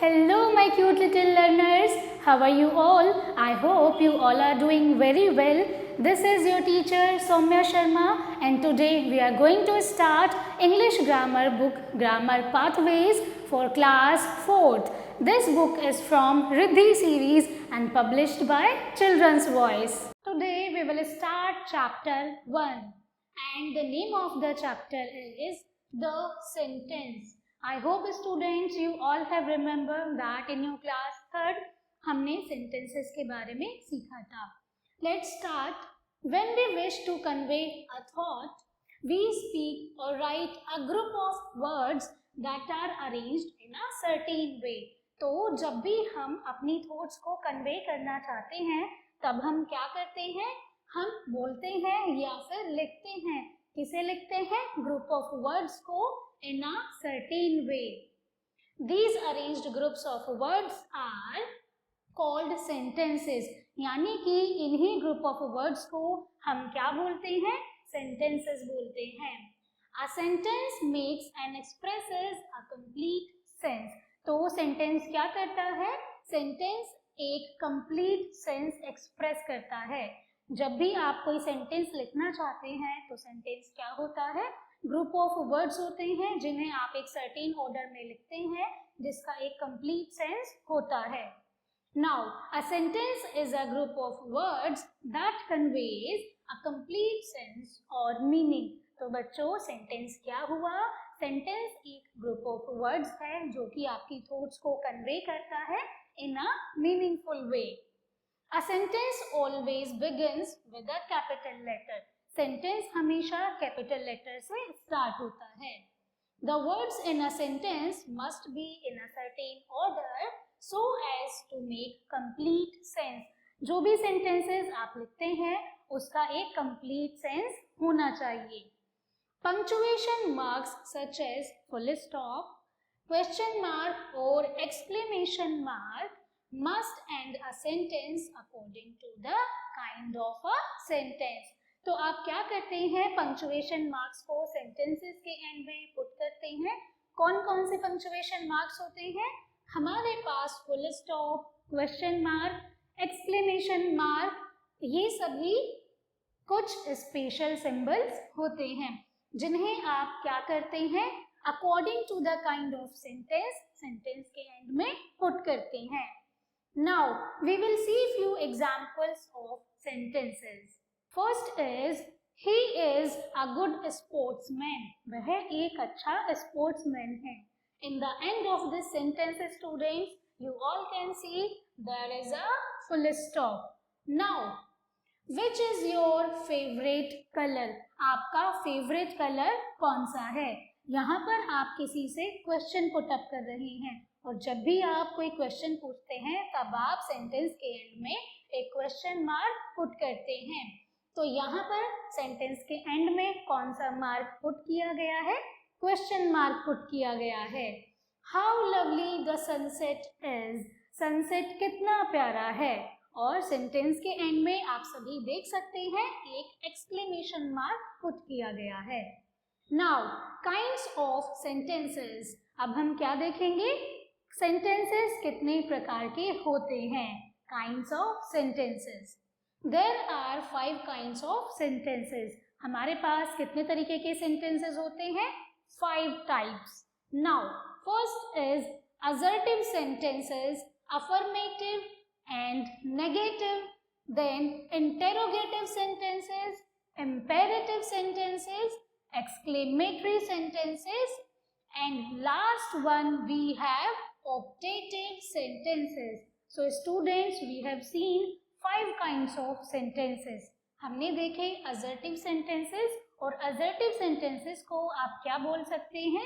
Hello, my cute little learners. How are you all? I hope you all are doing very well. This is your teacher Soumya Sharma, and today we are going to start English grammar book Grammar Pathways for class 4th. This book is from Riddhi series and published by Children's Voice. Today we will start chapter 1, and the name of the chapter is The Sentence. I hope students you all have remembered that in your class 3rd हमने sentences के बारे में सीखा था. Let's start. When we wish to convey a thought, we speak or write a group of words that are arranged in a certain way. तो जब भी हम अपनी thoughts को convey करना चाहते हैं तब हम क्या करते हैं? हम बोलते हैं या फिर लिखते हैं. किसे लिखते हैं? Group of words को in a certain way. These arranged groups of words are called sentences. यानी कि इन्हीं group of words को हम क्या बोलते हैं? Sentences बोलते हैं. A sentence makes and expresses a complete sense. तो sentence क्या करता है? Sentence एक complete sense express करता है. जब भी आप कोई sentence लिखना चाहते हैं तो sentence क्या होता है? ग्रुप ऑफ वर्ड्स होते हैं जिन्हें आप एक सर्टेन ऑर्डर में लिखते हैं जिसका एक कंप्लीट सेंस होता है. Now a sentence is a group of words that conveys a complete sense और मीनिंग. तो बच्चों सेंटेंस क्या हुआ? सेंटेंस एक ग्रुप ऑफ वर्ड्स है जो कि आपकी थॉट्स को कन्वे करता है in a meaningful way. A sentence always begins with a capital letter. Sentence हमेशा कैपिटल लेटर से स्टार्ट होता है. The words in a sentence must be in a certain order so as to make complete sense. जो भी sentences आप लिखते हैं उसका एक कंप्लीट सेंस होना चाहिए. Punctuation marks such as full stop, question mark और exclamation mark must end a sentence according to the kind of a sentence. तो आप क्या करते हैं? पंक्चुएशन मार्क्स को सेंटेंसेस के एंड में पुट करते हैं. कौन कौन से पंक्चुएशन मार्क्स होते हैं? हमारे पास full stop, question mark, exclamation mark, ये सभी कुछ स्पेशल सिंबल्स होते हैं जिन्हें आप क्या करते हैं? According to the kind of sentence, sentence के एंड में पुट करते हैं. Now we will see few examples of sentences. First is he is a good sportsman. वह एक अच्छा स्पोर्ट्समैन है. In the end of this sentence, students, you all can see there is a full stop. Now, which is your favorite color? आपका favorite color कौन सा है? यहाँ पर आप किसी से क्वेश्चन पुट अप कर रहे हैं और जब भी आप कोई क्वेश्चन पूछते हैं तब आप सेंटेंस के एंड में एक क्वेश्चन मार्क पुट करते हैं. तो यहाँ पर सेंटेंस के एंड में कौन सा मार्क पुट किया गया है? क्वेश्चन मार्क पुट किया गया है. How lovely the sunset is. Sunset कितना प्यारा है. और सेंटेंस के एंड में आप सभी देख सकते हैं एक एक्सक्लेमेशन मार्क पुट किया गया है. Now kinds of sentences. अब हम क्या देखेंगे? सेंटेंसेस कितने प्रकार के होते हैं. Kinds of sentences. There are 5 kinds of sentences. हमारे पास कितने तरीके के sentences होते हैं? 5 types. Now, first is assertive sentences, affirmative and negative. Then interrogative sentences, imperative sentences, exclamatory sentences, and last one we have optative sentences. So students, we have seen 5 kinds of sentences. हमने देखे assertive sentences और assertive sentences को आप क्या बोल सकते हैं?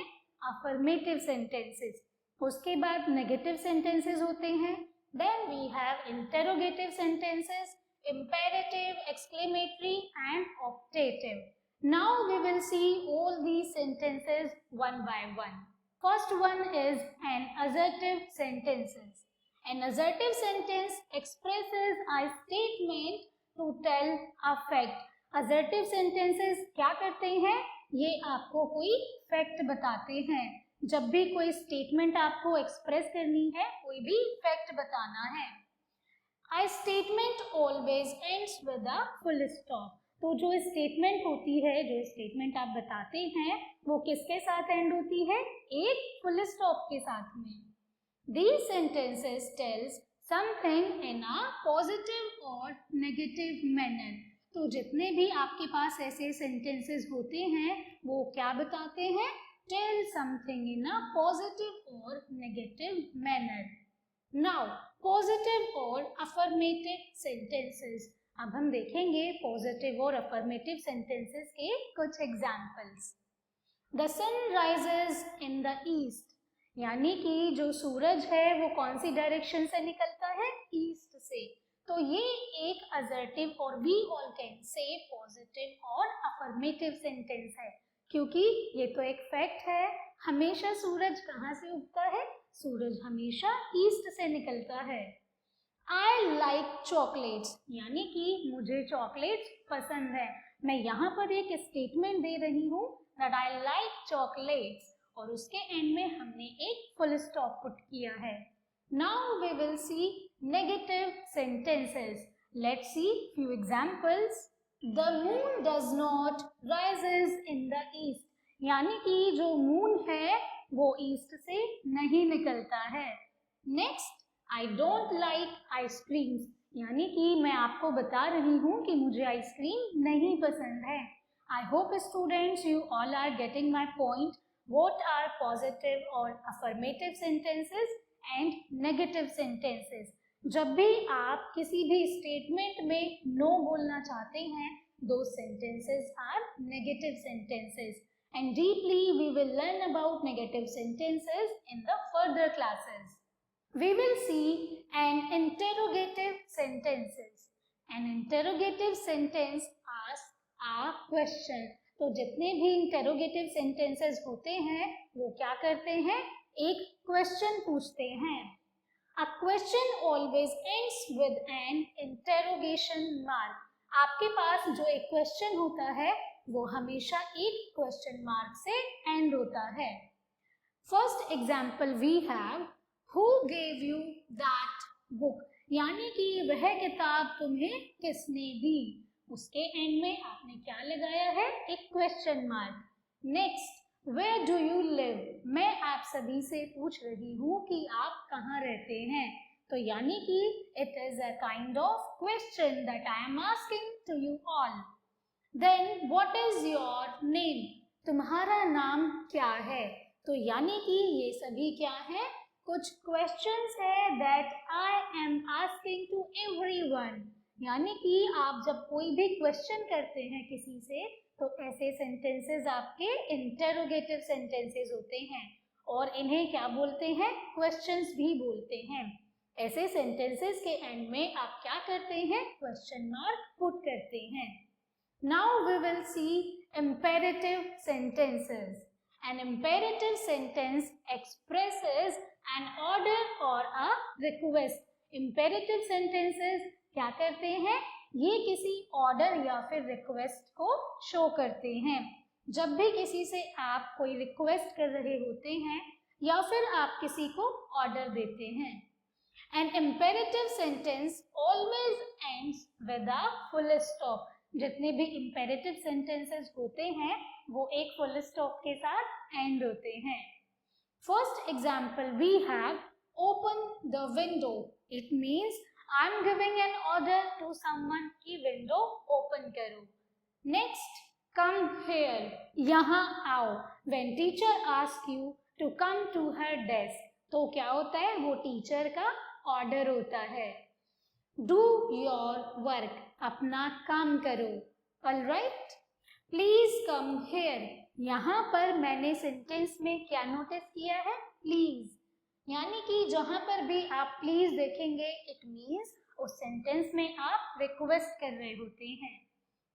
affirmative sentences. उसके बाद negative sentences होते हैं. Then we have interrogative sentences, imperative, exclamatory and optative. Now we will see all these sentences one by one. First one is an assertive sentences. An assertive sentence expresses a statement to tell a fact. Assertive sentences क्या करते हैं? ये आपको कोई fact बताते हैं. जब भी कोई स्टेटमेंट आपको एक्सप्रेस करनी है, कोई भी फैक्ट बताना है। A statement always ends with a full stop. तो जो स्टेटमेंट होती है, जो स्टेटमेंट आप बताते हैं, वो किसके साथ एंड होती है? एक फुल स्टॉप के साथ में। These sentences tells something in a positive और negative manner. तो जितने भी आपके पास ऐसे सेंटेंसेस होते हैं, वो क्या बताते हैं? Tell something in a positive और negative manner. Now, positive और affirmative sentences. अब हम देखेंगे पॉजिटिव और अफर्मेटिव सेंटेंसेस के कुछ examples. The sun rises in the east, यानी कि जो सूरज है वो कौन सी डायरेक्शन से निकलता है? ईस्ट से। तो ये एक असर्टिव और we all can say positive और अफर्मेटिव सेंटेंस है, क्योंकि ये तो एक फैक्ट है, हमेशा सूरज कहाँ से उगता है? सूरज हमेशा ईस्ट से निकलता है। I like chocolates, यानी कि मुझे चॉकलेट्स पसंद है। मैं यहाँ पर एक स्टेटमेंट दे रही हूँ that I like chocolates, और उसके एंड में हमने एक फुल स्टॉप पुट किया है। Now we will see negative sentences. Let's see few examples. The moon does not rises in the east, यानी कि जो मून है वो ईस्ट से नहीं निकलता है। Next, I don't like ice creams, यानी कि मैं आपको बता रही हूँ कि मुझे आइसक्रीम नहीं पसंद है। I hope students you all are getting my point. What are positive और affirmative sentences and negative sentences? जब भी आप किसी भी स्टेटमेंट में नो बोलना चाहते हैं, those sentences are negative sentences. And deeply we will learn about negative sentences in the further classes. We will see an interrogative sentences. An interrogative sentence asks a question. तो जितने भी interrogative sentences होते हैं वो क्या करते हैं? एक question पूछते हैं। A question always ends with an interrogation mark. आपके पास जो एक question होता है वो हमेशा एक question mark से end होता है। First example we have, Who gave you that book? यानी कि वह किताब तुम्हें किसने दी? उसके एंड में आपने क्या लगाया है? एक question mark. Next, Where do you live? मैं आप सभी से पूछ रही हूँ कि आप कहाँ रहते हैं। तो यानी कि it is a kind of question that I am asking to you all. Then what is your name? तुम्हारा नाम क्या है? तो यानी कि ये सभी क्या है? कुछ क्वेश्चंस है that I am asking to everyone. यानी कि आप जब कोई भी क्वेश्चन करते हैं किसी से, तो ऐसे सेंटेंसेस आपके इंटेरोगेटिव सेंटेंसेस होते हैं, और इन्हें क्या बोलते हैं? क्वेश्चंस भी बोलते हैं। ऐसे सेंटेंसेस के एंड में आप क्या करते हैं? क्वेश्चन मार्क पुट करते हैं। Now we will see imperative sentences. An imperative sentence expresses an order or a request. Imperative sentences क्या करते हैं? ये किसी ऑर्डर या फिर रिक्वेस्ट को शो करते हैं। जब भी किसी से आप कोई रिक्वेस्ट कर रहे होते हैं या फिर आप किसी को ऑर्डर देते हैं। An imperative sentence always ends with a full stop. जितने भी imperative sentences होते हैं वो एक full stop के साथ end होते हैं। First example we have, open the window. It means I am giving an order to someone कि window open करो। Next, come here. यहाँ आओ। When teacher asks you to come to her desk, तो क्या होता है? वो टीचर का ऑर्डर होता है। Do your work. अपना काम करो। Alright? Please come here. यहाँ पर मैंने सेंटेंस में क्या नोटिस किया है? Please. यानी कि जहाँ पर भी आप प्लीज देखेंगे, इट मीन्स उस सेंटेंस में आप रिक्वेस्ट कर रहे होते हैं।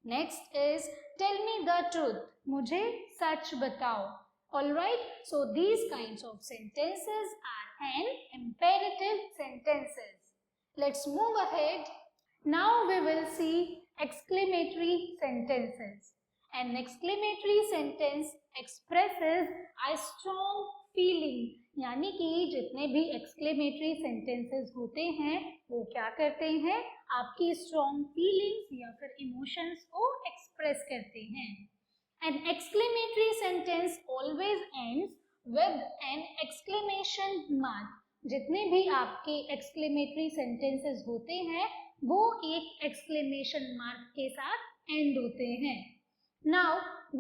Next is tell me the truth. मुझे सच बताओ। Alright, so these kinds of sentences are an imperative sentences. Let's move ahead. Now we will see exclamatory sentences. An exclamatory sentence expresses a strong feeling, यानी कि जितने भी exclamatory sentences होते हैं वो क्या करते हैं, आपकी स्ट्रॉन्ग फीलिंग्स या फिर इमोशंस को एक्सप्रेस करते हैं। An exclamatory sentence always ends with an exclamation mark. जितने भी आपके exclamatory sentences होते हैं वो एक exclamation mark के साथ end होते हैं। Now,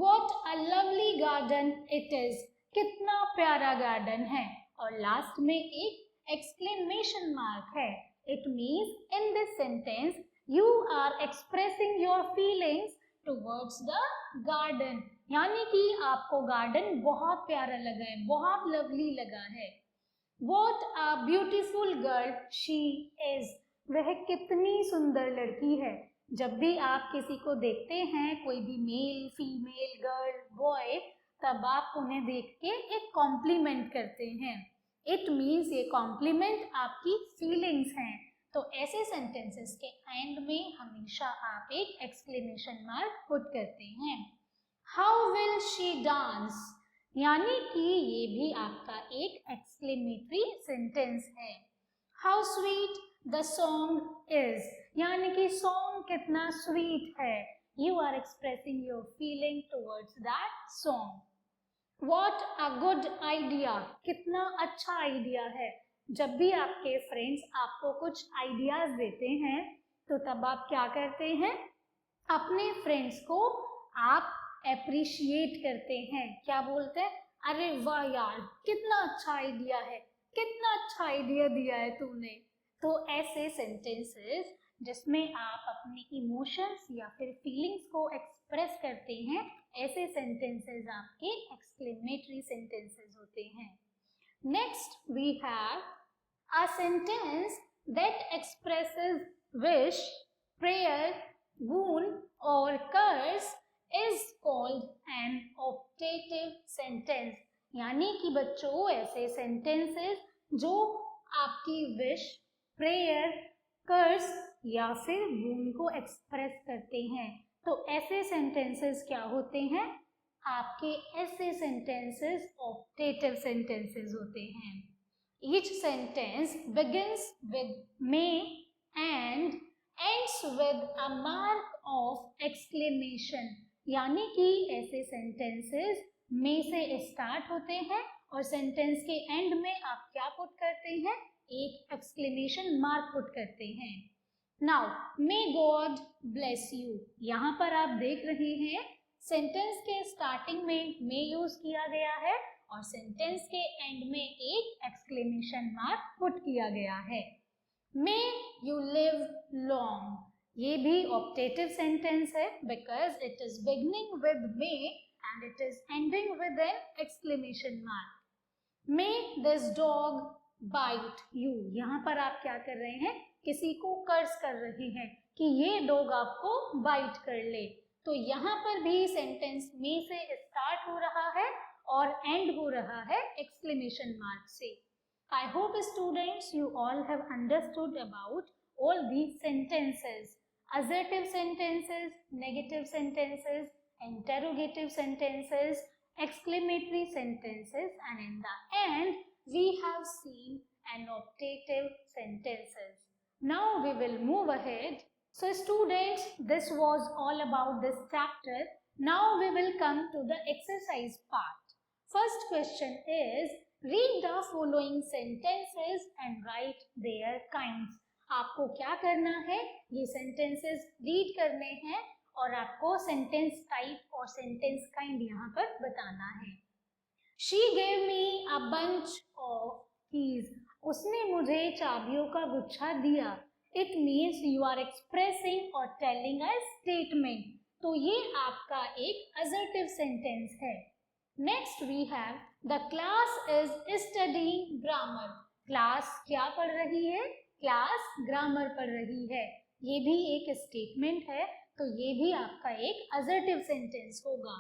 what a lovely garden it is. कितना प्यारा गार्डन है, और लास्ट में एक exclamation mark है। It means in this sentence you are expressing your feelings towards the garden, यानी कि आपको गार्डन बहुत प्यारा लगा है, बहुत लवली लगा है। What a beautiful girl she is. वह कितनी सुंदर लड़की है। जब भी आप किसी को देखते हैं, कोई भी मेल, फीमेल, गर्ल, बॉय, तब आप उन्हें देख के एक कॉम्प्लीमेंट करते हैं। इट मीन्स ये कॉम्प्लीमेंट आपकी फीलिंग्स हैं। तो ऐसे सेंटेंसेस के एंड में हमेशा आप एक एक्सक्लेमेशन मार्क पुट करते हैं। हाउ विल शी डांस, यानी कि ये भी आपका एक एक्सक्लेमेटरी सेंटेंस है। How sweet the song is, यानी कि सॉन्ग कितना स्वीट है। You are expressing your feeling towards that song. What a good idea, कितना अच्छा आइडिया है। जब भी आपके फ्रेंड्स आपको कुछ आइडियाज देते हैं तो तब आप क्या करते हैं, अपने फ्रेंड्स को आप एप्रिशिएट करते हैं। क्या बोलते हैं, अरे वाह यार कितना अच्छा आइडिया है, कितना अच्छा आइडिया दिया है तूने। तो ऐसे सेंटेंसेस जिसमें आप अपने इमोशंस या फिर फीलिंग्स को एक्सप्रेस करते हैं, ऐसे सेंटेंसेस आपके एक्सक्लेमेटरी सेंटेंसेस होते हैं। Next, we have a sentence that expresses wish, prayer, boon or curse is called an optative sentence. यानी कि बच्चों ऐसे sentences जो आपकी wish, prayer, curse या फिर boon को express करते हैं, तो ऐसे sentences क्या होते हैं, आपके ऐसे सेंटेंसेस ऑप्टेटिव सेंटेंसेस होते हैं। Each sentence begins with may and ends with a mark of exclamation, यानी कि ऐसे सेंटेंसेस मे से स्टार्ट होते हैं और सेंटेंस के एंड में आप क्या पुट करते हैं, एक एक्सक्लेमेशन मार्क पुट करते हैं। Now may God bless you, यहाँ पर आप देख रहे हैं सेंटेंस के स्टार्टिंग में मे यूज किया गया है और सेंटेंस के एंड में एक एक्सक्लेमेशन मार्क पुट किया गया है। मे यू लिव लॉन्ग, ये भी ऑप्टेटिव सेंटेंस है because it is beginning with may and it is ending with an exclamation mark. May this dog bite you, यहाँ पर आप क्या कर रहे हैं, किसी को कर्ज कर रहे हैं कि ये डॉग आपको बाइट कर ले। तो यहाँ पर भी सेंटेंस मे से स्टार्ट हो रहा है और एंड हो रहा है एक्सक्लेमेशन मार्क से। I hope students you all have understood about all these sentences, assertive sentences, negative sentences, interrogative sentences, exclamatory sentences, and in the end we have seen annotative sentences. Now we will move ahead. So students, this was all about this chapter. Now we will come to the exercise part. First question is, read the following sentences and write their kinds. आपको क्या करना है, ये sentences read करने हैं और आपको sentence type और sentence kind यहाँ पर बताना है। She gave me a bunch of keys. उसने मुझे चाबियों का गुच्छा दिया। It means you are expressing or telling a statement. तो ये आपका एक assertive sentence है। Next we have the class is studying grammar. Class क्या पढ़ रही है, क्लास ग्रामर पढ़ रही है। ये भी एक स्टेटमेंट है, तो ये भी आपका एक assertive sentence होगा,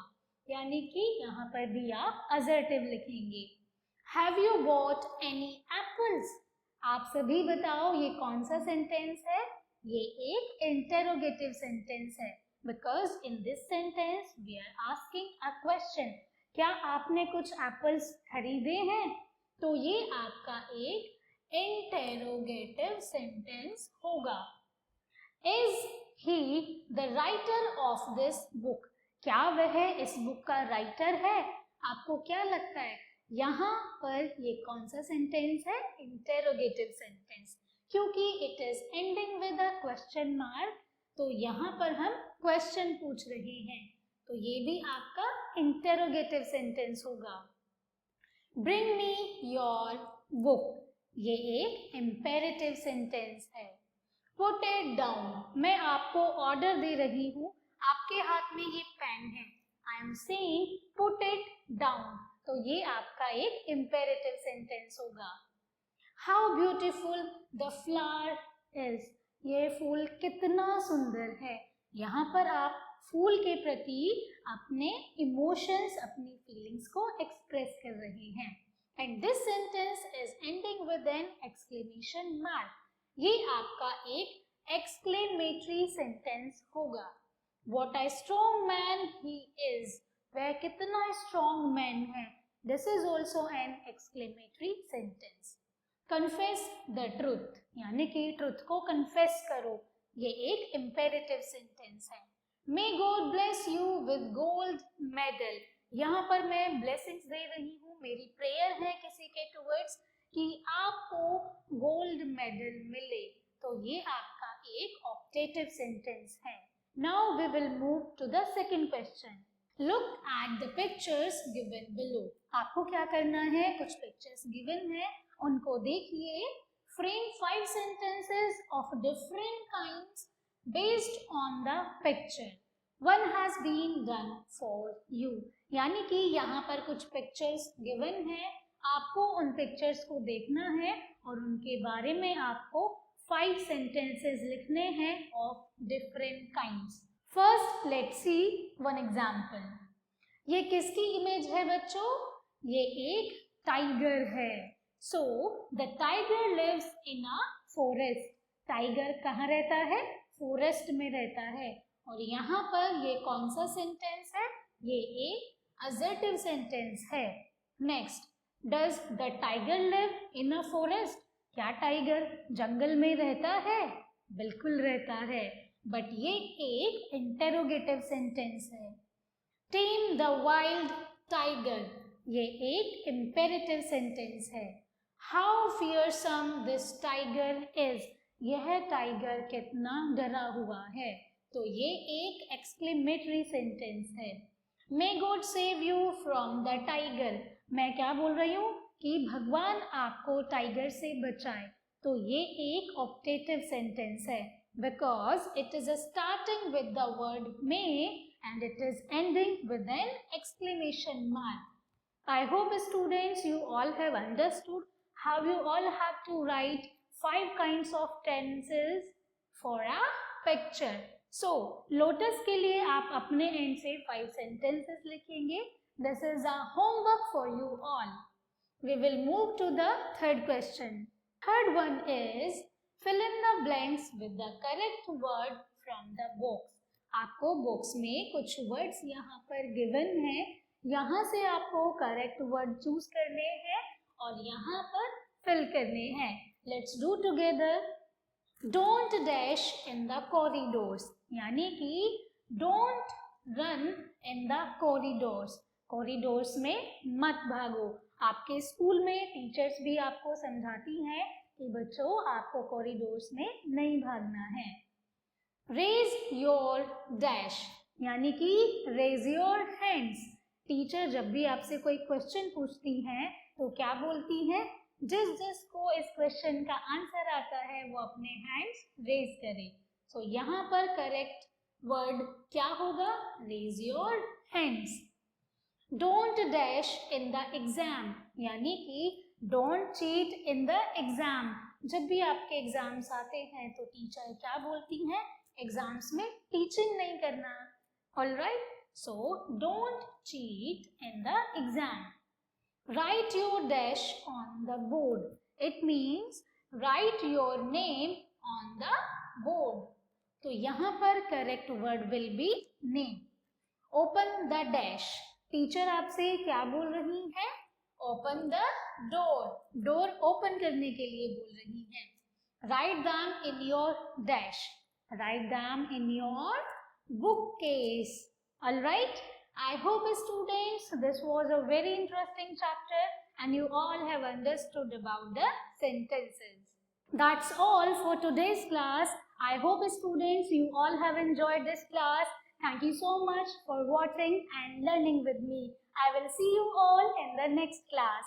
यानी कि यहाँ पर भी आप assertive लिखेंगे। Have you bought any apples? आप सभी बताओ ये कौन सा सेंटेंस है, ये एक इंटेरोगेटिव सेंटेंस है because in this sentence we are asking a question क्या आपने कुछ एप्पल्स खरीदे हैं? तो ये आपका एक इंटेरोगेटिव सेंटेंस होगा। Is he the writer of this book? क्या वह इस बुक का राइटर है? आपको क्या लगता है यहाँ पर ये कौन सा सेंटेंस है? इंटेरोगेटिव सेंटेंस, क्योंकि it is ending with a question mark, तो यहाँ पर हम क्वेश्चन पूछ रहे हैं, तो ये भी आपका इंटेरोगेटिव सेंटेंस होगा। ब्रिंग मी योर बुक, ये एक इम्पेरेटिव सेंटेंस है। पुट इट डाउन, मैं आपको ऑर्डर दे रही हूँ, आपके हाथ में ये पेन है, I am saying put it down, तो ये आपका एक इम्पेरेटिव सेंटेंस होगा। How beautiful the flower is, ये फूल कितना सुंदर है। यहाँ पर आप फूल के प्रति अपने इमोशंस, अपनी फीलिंग्स को एक्सप्रेस कर रहे हैं। And this sentence is ending with an exclamation mark, ये आपका एक एक्सक्लेमेटरी सेंटेंस होगा। What a strong man he is, वह कितना स्ट्रॉन्ग मैन है, this is also an exclamatory sentence. Confess the truth, यानी कि ट्रुथ को कन्फेस करो, ये एक इम्पेरेटिव सेंटेंस है। May God bless you with gold medal, यहाँ पर मैं ब्लेसिंग्स दे रही हूँ, मेरी प्रेयर है किसी के टुवर्ड्स कि आपको गोल्ड मेडल मिले, तो ये आपका एक ऑप्टेटिव सेंटेंस है। Now we will move to the second question. Look at the pictures given below. आपको क्या करना है? कुछ pictures given है, उनको देखिए। Frame 5 sentences of different kinds based on the picture. One has been done for you. यानी कि यहाँ पर कुछ pictures given है, आपको उन pictures को देखना है और उनके बारे में आपको 5 sentences लिखने हैं of different kinds. First, let's see one example. ये किसकी इमेज है बच्चों? ये एक टाइगर है। So, the tiger lives in a forest. Tiger कहाँ रहता है? फॉरेस्ट में रहता है। और यहाँ पर ये कौन सा सेंटेंस है? ये एक assertive सेंटेंस है। Next, does the tiger live in a forest? क्या टाइगर जंगल में रहता है? बिल्कुल रहता है, बट ये एक इंटेरोगेटिव सेंटेंस है। टेम द वाइल्ड टाइगर, ये एक इम्पेरेटिव सेंटेंस है। How fearsome this tiger is, यह टाइगर कितना डरा हुआ है, तो ये एक एक्सक्लेमेटरी सेंटेंस है। May God save you from the tiger, मैं क्या बोल रही हूँ कि भगवान आपको टाइगर से बचाए, तो ये एक ऑप्टेटिव सेंटेंस है, because it is starting with the word may and it is ending with an exclamation mark. I hope students you all have understood how you all have to write 5 kinds of tenses for a picture. So, lotus के लिए आप अपने and से 5 sentences लिखेंगे. This is a homework for you all. We will move to the third question. Third one is fill in the blanks with the correct word from the box. आपको box में कुछ words यहाँ पर given है, यहाँ से आपको correct word choose करने हैं और यहाँ पर फिल करने हैं. Let's do together. Don't dash in the corridors, यानी कि don't run in the corridors. Corridors में मत भागो. आपके स्कूल में टीचर्स भी आपको समझाती हैं कि बच्चों आपको कॉरिडोर्स में नहीं भागना है. रेज योर डैश, यानी कि रेज योर हैंड्स. टीचर जब भी आपसे कोई क्वेश्चन पूछती हैं तो क्या बोलती हैं? जिसको इस क्वेश्चन का आंसर आता है वो अपने हैंड्स रेज करे. सो यहाँ पर करेक्ट वर्ड क्या होगा? Raise your hands. Don't dash in the exam, यानी कि don't cheat in the exam. जब भी आपके एग्जाम्स आते हैं तो टीचर क्या बोलती हैं? एग्जाम्स में टीचिंग नहीं करना. Alright, so don't cheat in the exam. Right your dash on the board, it means right your name on the board. तो यहाँ पर correct word will be name. Open the dash, teacher आपसे क्या बोल रही है? Open the door, door open करने के लिए बोल रही है. Right them in your dash, write them in your bookcase. All right, I hope students this was a very interesting chapter and you all have understood about the sentences. That's all for today's class. I hope students you all have enjoyed this class. Thank you so much for watching and learning with me. I will see you all in the next class.